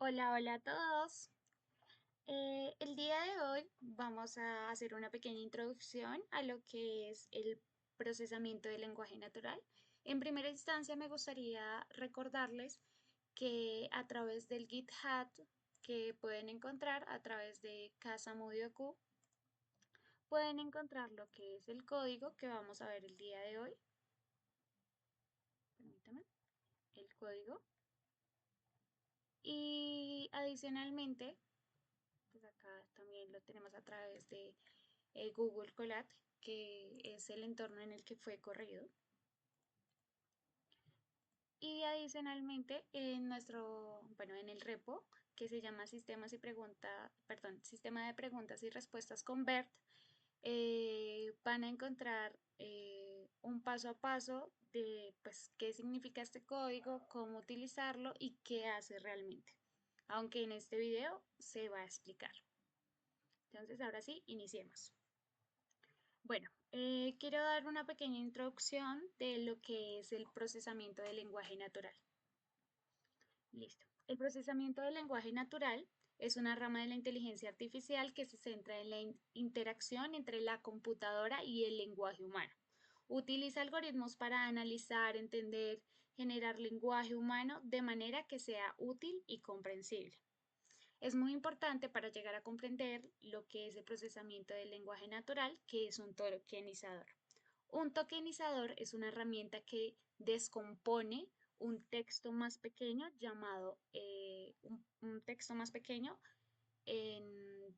Hola, hola a todos. El día de hoy vamos a hacer una pequeña introducción a lo que es el procesamiento del lenguaje natural. En primera instancia, me gustaría recordarles que a través del GitHub que pueden encontrar a través de Casa Q, pueden encontrar lo que es el código que vamos a ver el día de hoy. Permítame, el código. Y adicionalmente, pues acá también lo tenemos a través de Google Colab, que es el entorno en el que fue corrido. Y adicionalmente en en el repo que se llama Sistema de Preguntas y Respuestas con BERT, van a encontrar un paso a paso de pues qué significa este código, cómo utilizarlo y qué hace realmente. Aunque en este video se va a explicar. Entonces, ahora sí, iniciemos. Bueno, quiero dar una pequeña introducción de lo que es el procesamiento del lenguaje natural. Listo. El procesamiento del lenguaje natural es una rama de la inteligencia artificial que se centra en la interacción entre la computadora y el lenguaje humano. Utiliza algoritmos para analizar, entender, generar lenguaje humano de manera que sea útil y comprensible. Es muy importante para llegar a comprender lo que es el procesamiento del lenguaje natural, que es un tokenizador. Un tokenizador es una herramienta que descompone un texto más pequeño un texto más pequeño en,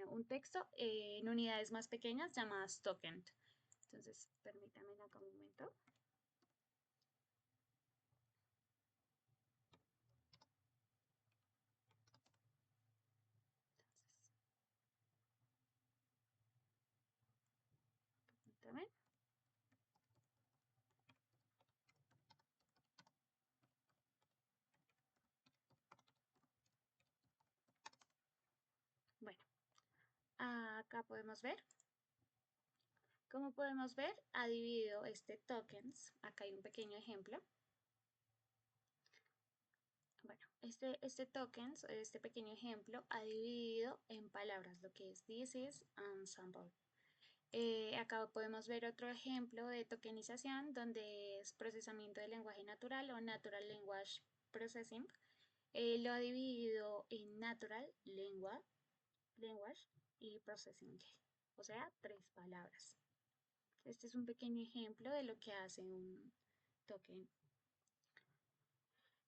un texto en unidades más pequeñas llamadas token. Entonces, permítame acá un momento. Entonces, permítame. Bueno, acá podemos ver. Como podemos ver, ha dividido este tokens. Acá hay un pequeño ejemplo. Bueno, este tokens, este pequeño ejemplo, ha dividido en palabras lo que es this is ensemble. Acá podemos ver otro ejemplo de tokenización donde es procesamiento de lenguaje natural o Natural Language Processing. Lo ha dividido en Natural Language y Processing, o sea, tres palabras. Este es un pequeño ejemplo de lo que hace un token.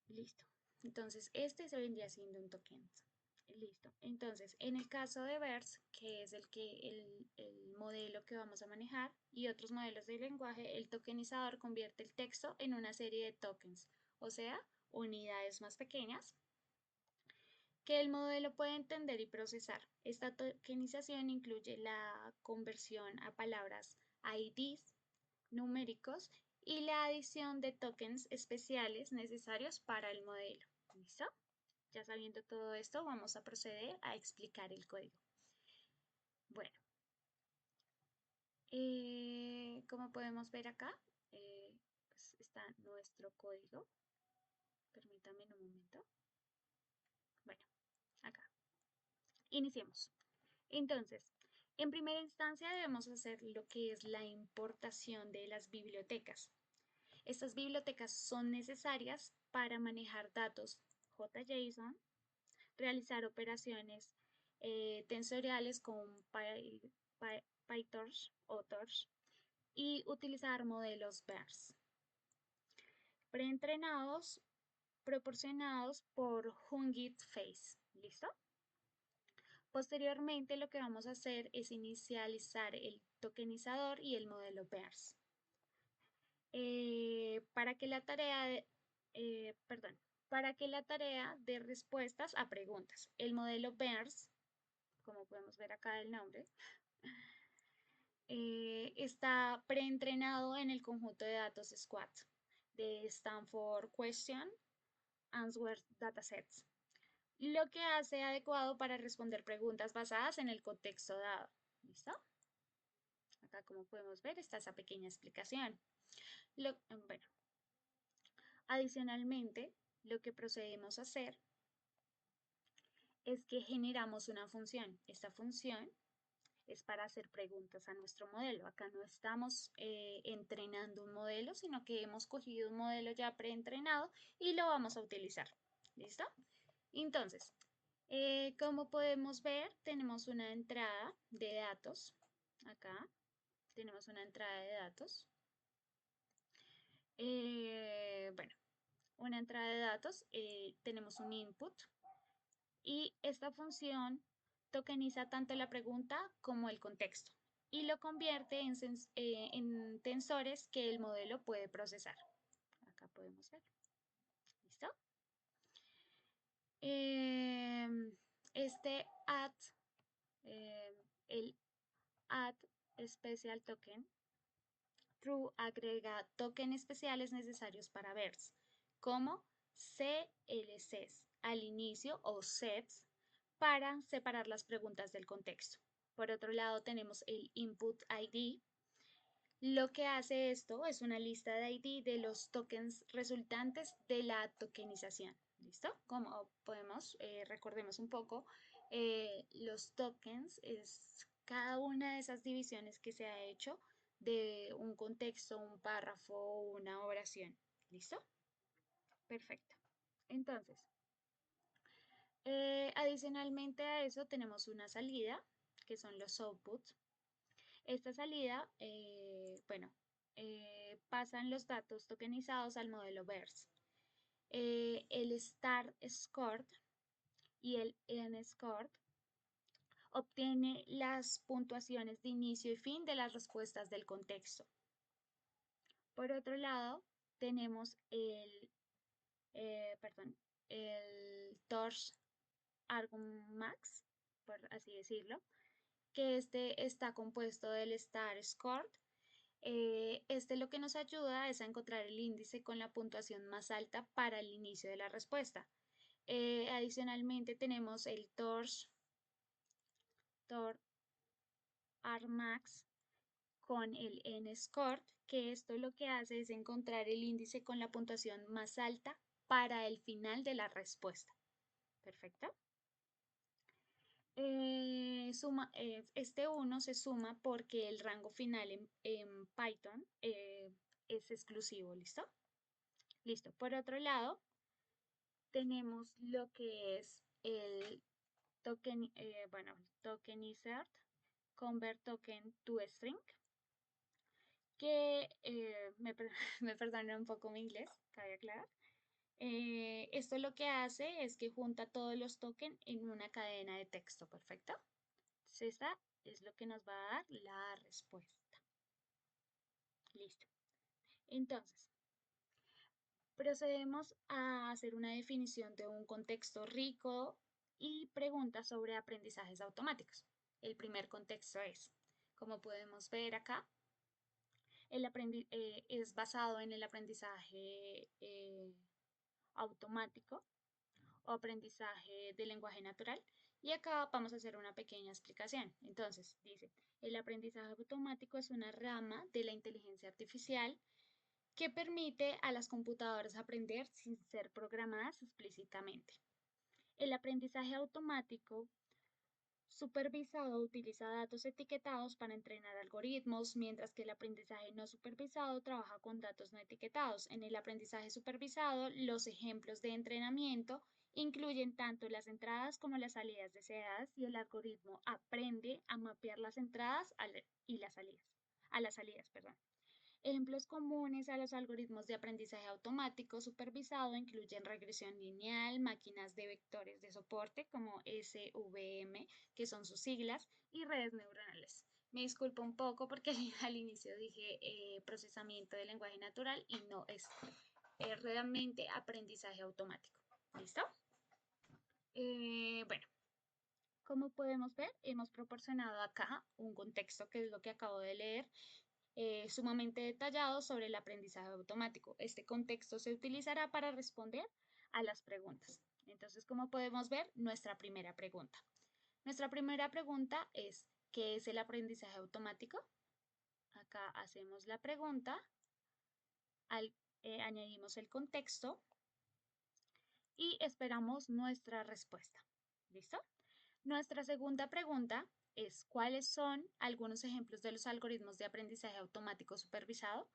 Listo. Entonces, este se vendría siendo un token. Listo. Entonces, en el caso de VERS, que es el modelo que vamos a manejar, y otros modelos de lenguaje, el tokenizador convierte el texto en una serie de tokens, o sea, unidades más pequeñas que el modelo puede entender y procesar. Esta tokenización incluye la conversión a palabras IDs numéricos y la adición de tokens especiales necesarios para el modelo. ¿Listo? Ya sabiendo todo esto, vamos a proceder a explicar el código. Bueno, como podemos ver acá, pues está nuestro código. Permítame un momento. Bueno, acá. Iniciemos. Entonces, en primera instancia debemos hacer lo que es la importación de las bibliotecas. Estas bibliotecas son necesarias para manejar datos JSON, realizar operaciones tensoriales con PyTorch o Torch y utilizar modelos BERS preentrenados proporcionados por Hugging Face. ¿Listo? Posteriormente lo que vamos a hacer es inicializar el tokenizador y el modelo BERS. Para que la tarea de, perdón, para que la tarea de respuestas a preguntas. El modelo BERS, como podemos ver acá el nombre, está preentrenado en el conjunto de datos SQuAD de Stanford Question Answer Datasets, lo que hace adecuado para responder preguntas basadas en el contexto dado. ¿Listo? Acá, como podemos ver, está esa pequeña explicación. Bueno, adicionalmente, lo que procedemos a hacer es que generamos una función. Esta función es para hacer preguntas a nuestro modelo. Acá no estamos entrenando un modelo, sino que hemos cogido un modelo ya preentrenado y lo vamos a utilizar. ¿Listo? Entonces, como podemos ver, tenemos una entrada de datos. Acá tenemos una entrada de datos. Bueno, una entrada de datos, tenemos un input y esta función tokeniza tanto la pregunta como el contexto y lo convierte en tensores que el modelo puede procesar. Acá podemos ver. ¿Listo? Este add, eh, el add special token true agrega tokens especiales necesarios para VERS, como CLCs al inicio o sets para separar las preguntas del contexto. Por otro lado, tenemos el input ID. Lo que hace esto es una lista de ID de los tokens resultantes de la tokenización. ¿Listo? Como podemos, recordemos un poco, los tokens es cada una de esas divisiones que se ha hecho de un contexto, un párrafo, una oración. ¿Listo? Perfecto. Entonces, adicionalmente a eso tenemos una salida, que son los outputs. Esta salida, bueno, pasan los datos tokenizados al modelo VERS. El start scored y el end scored obtiene las puntuaciones de inicio y fin de las respuestas del contexto. Por otro lado, tenemos el torch argmax, por así decirlo, que este está compuesto del star scored. Este lo que nos ayuda es a encontrar el índice con la puntuación más alta para el inicio de la respuesta. Adicionalmente tenemos el Tor Armax con el N-Score, que esto lo que hace es encontrar el índice con la puntuación más alta para el final de la respuesta. ¿Perfecto? Este 1 se suma porque el rango final en Python es exclusivo, ¿listo? Listo. Por otro lado, tenemos lo que es el tokenizer convert token to string, que me perdona un poco mi inglés, cabe aclarar. Esto lo que hace es que junta todos los tokens en una cadena de texto, ¿perfecto? Entonces esta es lo que nos va a dar la respuesta. Listo. Entonces, procedemos a hacer una definición de un contexto rico y preguntas sobre aprendizajes automáticos. El primer contexto es, como podemos ver acá, es basado en el aprendizaje automático o aprendizaje de lenguaje natural. Y acá vamos a hacer una pequeña explicación. Entonces, dice, el aprendizaje automático es una rama de la inteligencia artificial que permite a las computadoras aprender sin ser programadas explícitamente. El aprendizaje automático supervisado utiliza datos etiquetados para entrenar algoritmos, mientras que el aprendizaje no supervisado trabaja con datos no etiquetados. En el aprendizaje supervisado, los ejemplos de entrenamiento incluyen tanto las entradas como las salidas deseadas y el algoritmo aprende a mapear las entradas y las salidas, a las salidas, perdón. Ejemplos comunes a los algoritmos de aprendizaje automático supervisado incluyen regresión lineal, máquinas de vectores de soporte como SVM, que son sus siglas, y redes neuronales. Me disculpo un poco porque al inicio dije procesamiento de lenguaje natural y no es realmente aprendizaje automático. ¿Listo? Bueno, como podemos ver, hemos proporcionado acá un contexto que es lo que acabo de leer sumamente detallado sobre el aprendizaje automático. Este contexto se utilizará para responder a las preguntas. Entonces, como podemos ver, nuestra primera pregunta. Nuestra primera pregunta es, ¿qué es el aprendizaje automático? Acá hacemos la pregunta, añadimos el contexto y esperamos nuestra respuesta. ¿Listo? Nuestra segunda pregunta es, ¿cuáles son algunos ejemplos de los algoritmos de aprendizaje automático supervisado?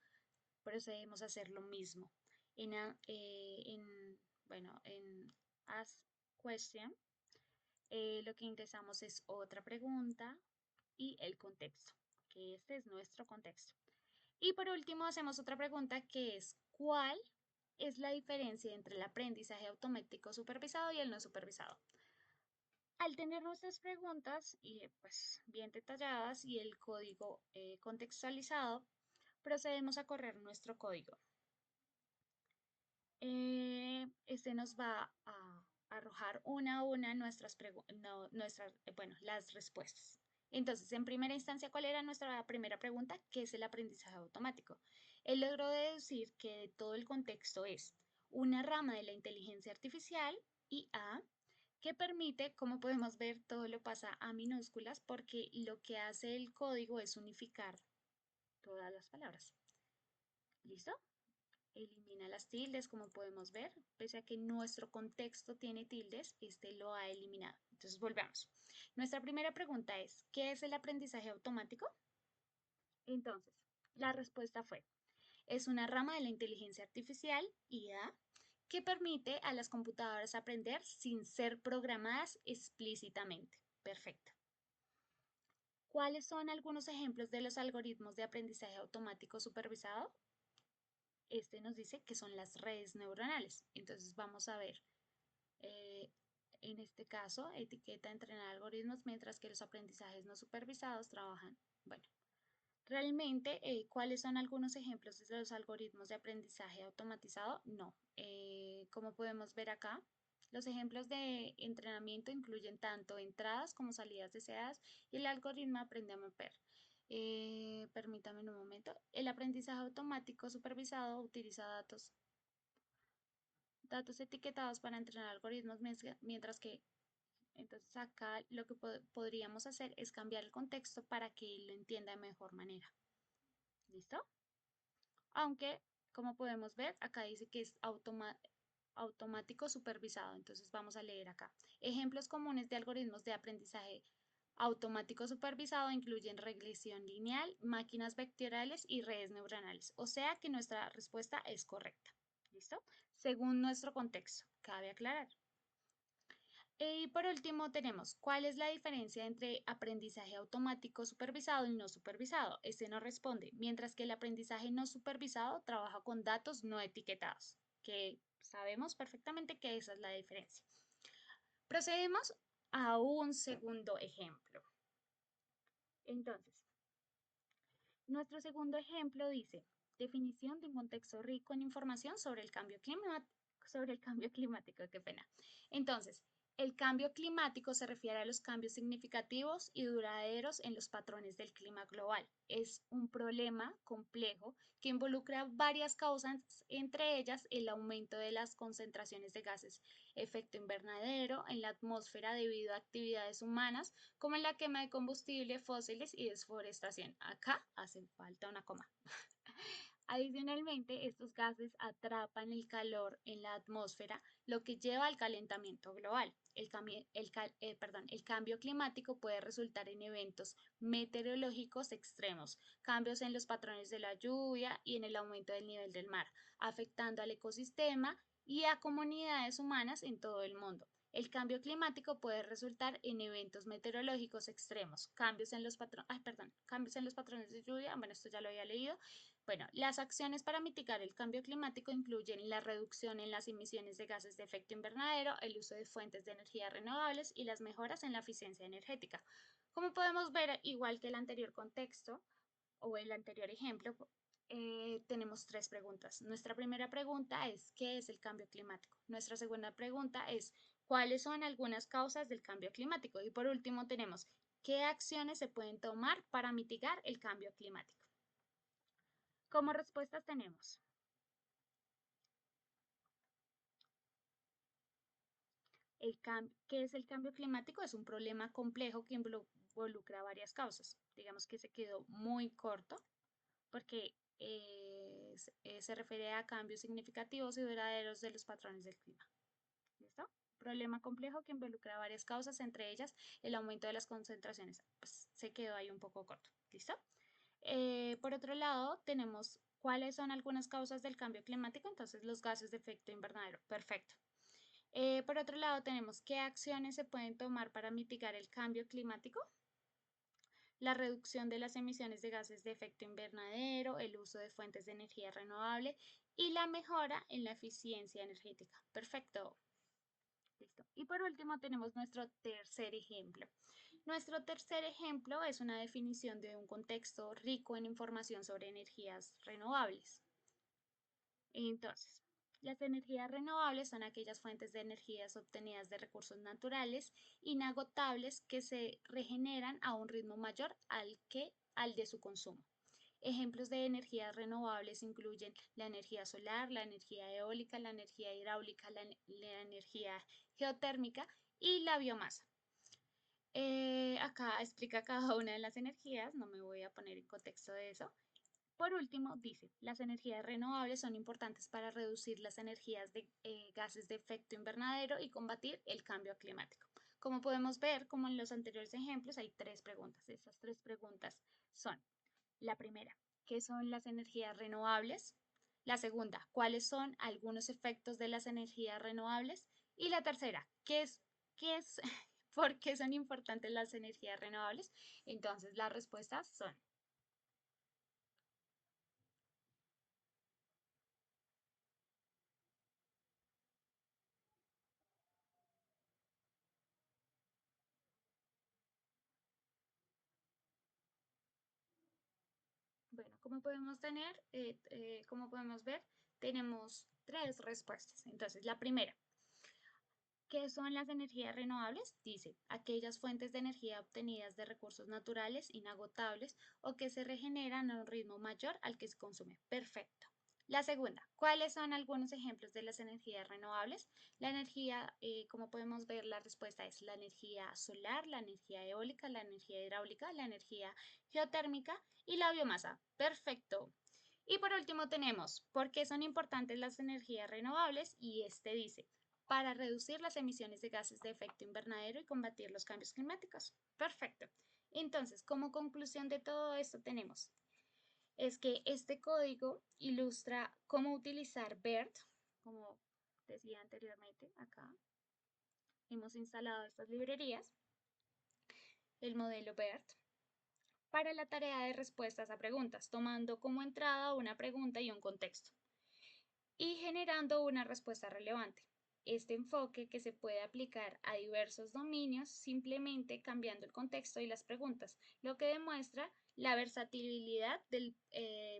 Procedemos a hacer lo mismo. Bueno, en Ask Question, lo que ingresamos es otra pregunta y el contexto, que este es nuestro contexto. Y por último, hacemos otra pregunta que es, ¿cuál es la diferencia entre el aprendizaje automático supervisado y el no supervisado? Al tener nuestras preguntas y pues bien detalladas y el código contextualizado, procedemos a correr nuestro código. Este nos va a arrojar una a una las respuestas. Entonces, en primera instancia, ¿cuál era nuestra primera pregunta? ¿Qué es el aprendizaje automático? Él logró deducir que de todo el contexto es una rama de la inteligencia artificial, IA, que permite, como podemos ver, todo lo pasa a minúsculas porque lo que hace el código es unificar todas las palabras. ¿Listo? Elimina las tildes, como podemos ver, pese a que nuestro contexto tiene tildes, este lo ha eliminado. Entonces, volvamos. Nuestra primera pregunta es, ¿qué es el aprendizaje automático? Entonces, la respuesta fue, es una rama de la inteligencia artificial, IA, que permite a las computadoras aprender sin ser programadas explícitamente. Perfecto. ¿Cuáles son algunos ejemplos de los algoritmos de aprendizaje automático supervisado? Este nos dice que son las redes neuronales. Entonces vamos a ver, eh, en este caso, etiqueta entrenar algoritmos, mientras que los aprendizajes no supervisados trabajan. Bueno, realmente, ¿cuáles son algunos ejemplos de los algoritmos de aprendizaje automatizado? No. Como podemos ver acá, los ejemplos de entrenamiento incluyen tanto entradas como salidas deseadas y el algoritmo aprende a mapear. Permítame un momento. El aprendizaje automático supervisado utiliza datos etiquetados para entrenar algoritmos, mientras que entonces acá lo que podríamos hacer es cambiar el contexto para que lo entienda de mejor manera. ¿Listo? Aunque, como podemos ver, acá dice que es automático supervisado. Entonces vamos a leer acá. Ejemplos comunes de algoritmos de aprendizaje automático supervisado incluyen regresión lineal, máquinas vectoriales y redes neuronales. O sea que nuestra respuesta es correcta. ¿Listo? Según nuestro contexto, cabe aclarar. Y por último tenemos, ¿cuál es la diferencia entre aprendizaje automático supervisado y no supervisado? Este nos responde, mientras que el aprendizaje no supervisado trabaja con datos no etiquetados, que sabemos perfectamente que esa es la diferencia. Procedemos a un segundo ejemplo. Entonces, nuestro segundo ejemplo dice, definición de un contexto rico en información sobre el cambio climático, qué pena. Entonces, el cambio climático se refiere a los cambios significativos y duraderos en los patrones del clima global. Es un problema complejo que involucra varias causas, entre ellas el aumento de las concentraciones de gases efecto invernadero en la atmósfera debido a actividades humanas como en la quema de combustible fósiles y desforestación. Acá hace falta una coma. Adicionalmente, estos gases atrapan el calor en la atmósfera, lo que lleva al calentamiento global. El cambio climático puede resultar en eventos meteorológicos extremos, cambios en los patrones de la lluvia y en el aumento del nivel del mar, afectando al ecosistema y a comunidades humanas en todo el mundo. El cambio climático puede resultar en eventos meteorológicos extremos, cambios en los patrones de lluvia, bueno, esto ya lo había leído. Bueno, las acciones para mitigar el cambio climático incluyen la reducción en las emisiones de gases de efecto invernadero, el uso de fuentes de energía renovables y las mejoras en la eficiencia energética. Como podemos ver, igual que el anterior contexto o el anterior ejemplo, tenemos tres preguntas. Nuestra primera pregunta es, ¿qué es el cambio climático? Nuestra segunda pregunta es, ¿cuáles son algunas causas del cambio climático? Y por último tenemos, ¿qué acciones se pueden tomar para mitigar el cambio climático? Como respuestas tenemos, ¿qué es el cambio climático? Es un problema complejo que involucra varias causas. Digamos que se quedó muy corto porque se refiere a cambios significativos y duraderos de los patrones del clima. ¿Listo? problema complejo que involucra varias causas, entre ellas el aumento de las concentraciones. Pues se quedó ahí un poco corto. ¿Listo? Por otro lado, tenemos cuáles son algunas causas del cambio climático, entonces los gases de efecto invernadero. Perfecto. Por otro lado, tenemos qué acciones se pueden tomar para mitigar el cambio climático, la reducción de las emisiones de gases de efecto invernadero, el uso de fuentes de energía renovable y la mejora en la eficiencia energética. Perfecto. Listo. Y por último tenemos nuestro tercer ejemplo. Nuestro tercer ejemplo es una definición de un contexto rico en información sobre energías renovables. Entonces, las energías renovables son aquellas fuentes de energías obtenidas de recursos naturales inagotables que se regeneran a un ritmo mayor al de su consumo. Ejemplos de energías renovables incluyen la energía solar, la energía eólica, la energía hidráulica, la energía geotérmica y la biomasa. Acá explica cada una de las energías, no me voy a poner en contexto de eso. Por último, dice, las energías renovables son importantes para reducir las energías de gases de efecto invernadero y combatir el cambio climático. Como podemos ver, como en los anteriores ejemplos, hay tres preguntas. Esas tres preguntas son, la primera, ¿qué son las energías renovables? La segunda, ¿cuáles son algunos efectos de las energías renovables? Y la tercera, qué es, por qué son importantes las energías renovables? Entonces, las respuestas son, bueno, como podemos ver, tenemos tres respuestas. Entonces, la primera, ¿qué son las energías renovables? Dice, aquellas fuentes de energía obtenidas de recursos naturales inagotables o que se regeneran a un ritmo mayor al que se consume. Perfecto. La segunda, ¿cuáles son algunos ejemplos de las energías renovables? La energía, como podemos ver, la respuesta es la energía solar, la energía eólica, la energía hidráulica, la energía geotérmica y la biomasa. Perfecto. Y por último tenemos, ¿por qué son importantes las energías renovables? Y este dice, para reducir las emisiones de gases de efecto invernadero y combatir los cambios climáticos. Perfecto. Entonces, como conclusión de todo esto tenemos, es que este código ilustra cómo utilizar BERT, como decía anteriormente acá, hemos instalado estas librerías, el modelo BERT, para la tarea de respuestas a preguntas, tomando como entrada una pregunta y un contexto, y generando una respuesta relevante. Este enfoque que se puede aplicar a diversos dominios simplemente cambiando el contexto y las preguntas, lo que demuestra la versatilidad del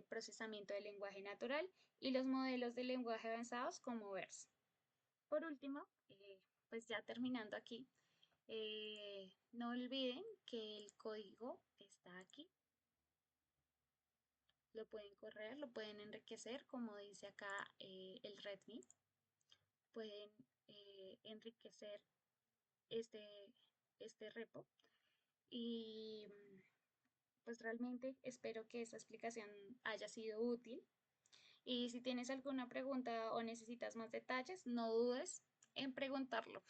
procesamiento del lenguaje natural y los modelos de lenguaje avanzados como VERS. Por último, pues ya terminando aquí, no olviden que el código está aquí. Lo pueden correr, lo pueden enriquecer, como dice acá el README. Pueden enriquecer este, este repo y pues realmente espero que esta explicación haya sido útil y si tienes alguna pregunta o necesitas más detalles, no dudes en preguntarlo.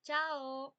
¡Chao!